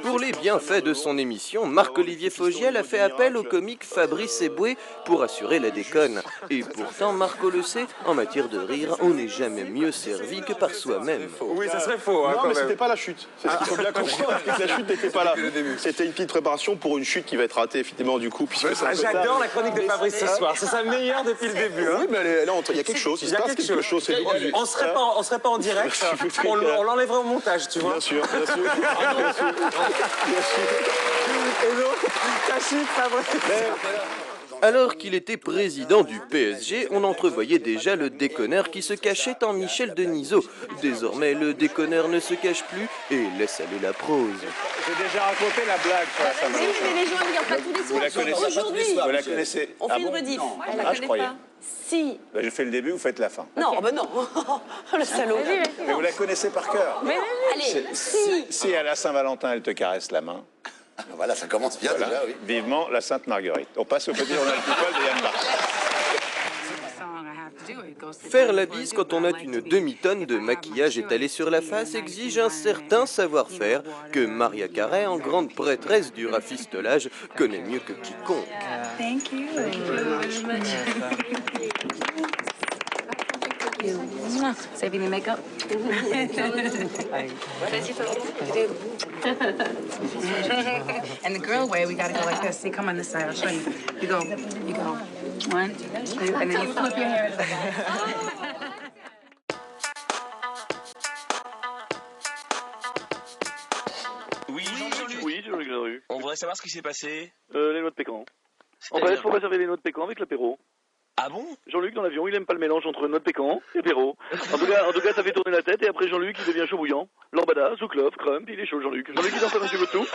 Pour les bienfaits de son émission, Marc-Olivier Fogiel a fait appel au comique Fabrice Eboué pour assurer la déconne. Et pourtant, Marco le sait, en matière de rire, on n'est jamais mieux servi que par soi-même. Oui, ça serait faux. Hein, non, quand mais même. c'était pas la chute. C'est ce qu'il faut bien comprendre. La chute n'était pas là. C'était une petite préparation pour une chute qui va être ratée, effectivement, du coup. J'adore la chronique de Fabrice ce soir. C'est sa meilleure depuis le début. Hein. Oui, mais là, il y a quelque chose. Il se passe quelque chose. On serait pas en direct. On l'enlèverait au montage, tu vois. Bien sûr, bien sûr. Bien sûr. Bien sûr. Et donc, ta chute, Fabrice. Alors qu'il était président du PSG, on entrevoyait déjà le déconneur qui se cachait en Michel Denisot. Désormais, le déconneur ne se cache plus et laisse aller la prose. J'ai déjà raconté la blague sur la Saint-Valentin. Oui, mais les gens ne regardent pas tous les soirs. Vous la connaissez Aujourd'hui, Vous la connaissez. on fait une rediff. Je croyais. Si. Ben, je fais le début, vous faites la fin. Non, ben non. Le salaud. Mais vous la connaissez par cœur. Mais allez, si. Si à la Saint-Valentin, elle te caresse la main. Voilà, ça commence bien déjà, oui. Vivement la Sainte Marguerite. On passe au petit journal people de Yann Barthès. Faire la bise quand on a une demi-tonne de maquillage étalé sur la face exige un certain savoir-faire que Maria Carey, en grande prêtresse du rafistolage, connaît mieux que quiconque. Thank you. Saving the makeup. And the girl way, we gotta go like this. See, come on this side. I'll show you. You go. 1, 2, and then you flip your hair. Oui, Oui, Jean-Luc Delarue. on voudrait savoir ce qui s'est passé. Les noix de pécan. En fait, il faut réserver les noix de pécan avec l'apéro. Ah bon? Jean-Luc, dans l'avion, il aime pas le mélange entre noix de pécan et apéro. En tout cas, ça fait tourner la tête, et après Jean-Luc, il devient chaud bouillant. Lambada, Zouklov, Crump, il est chaud, Jean-Luc. Jean-Luc, il en fait un petit peu de tout.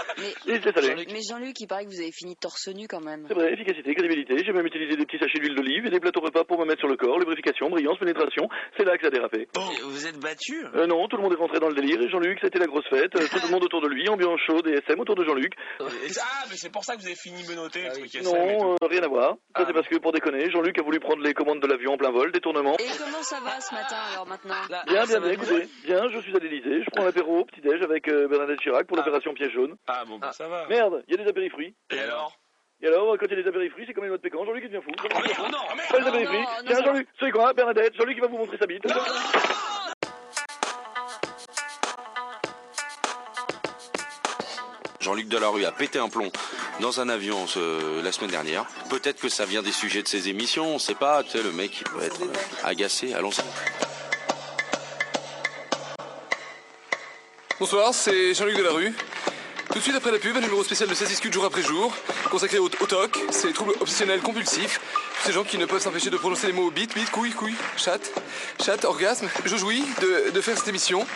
Et il se laisse aller. Mais Jean-Luc, il paraît que vous avez fini torse nu quand même. C'est vrai, efficacité, crédibilité. J'ai même utilisé des petits sachets d'huile d'olive et des plateaux repas pour me mettre sur le corps. Lubrification, brillance, pénétration. C'est là que ça a dérapé. Vous êtes battu? Non, tout le monde est rentré dans le délire, et Jean-Luc, c'était la grosse fête. Tout le monde autour de lui, ambiance chaude et SM autour de Jean-Luc. Ah, mais c'est pour ça que vous avez fini menotté, le truc SM. Non, rien à voir. Ça, c'est parce que, pour déconner, Jean-Luc a voulu prendre les commandes de l'avion en plein vol, détournement. Et comment ça va ce matin alors maintenant? Bien, écoutez. Bien, je suis à l'Elysée, je prends l'apéro au petit-déj avec Bernadette Chirac pour l'opération Piège jaune. Ah bon, ça va. Merde, il y a des apérifruits. Et alors? Et alors, quand il y a des apérifruits, c'est comme les noix de pécan, Jean-Luc il devient fou. Oh non, Pas les apérifruits. Tiens, Jean-Luc, c'est quoi, Bernadette, Jean-Luc il va vous montrer sa bite. Jean-Luc Delarue a pété un plomb dans un avion la semaine dernière. Peut-être que ça vient des sujets de ses émissions, on sait pas. Tu sais, le mec, il peut être agacé. Allons-y. Bonsoir, c'est Jean-Luc Delarue. Tout de suite après la pub, un numéro spécial de 16 discutes jour après jour, consacré au TOC, ces troubles obsessionnels compulsifs. Ces gens qui ne peuvent s'empêcher de prononcer les mots bite, couille, chatte, orgasme. Je jouis de faire cette émission.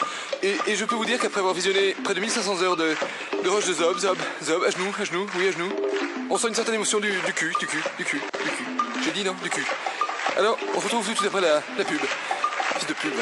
Et je peux vous dire qu'après avoir visionné près de 1500 heures de Roche de Zob, à genoux, on sent une certaine émotion du cul. J'ai dit non, du cul. Alors, on se retrouve tout de suite après la pub. Fils de pub.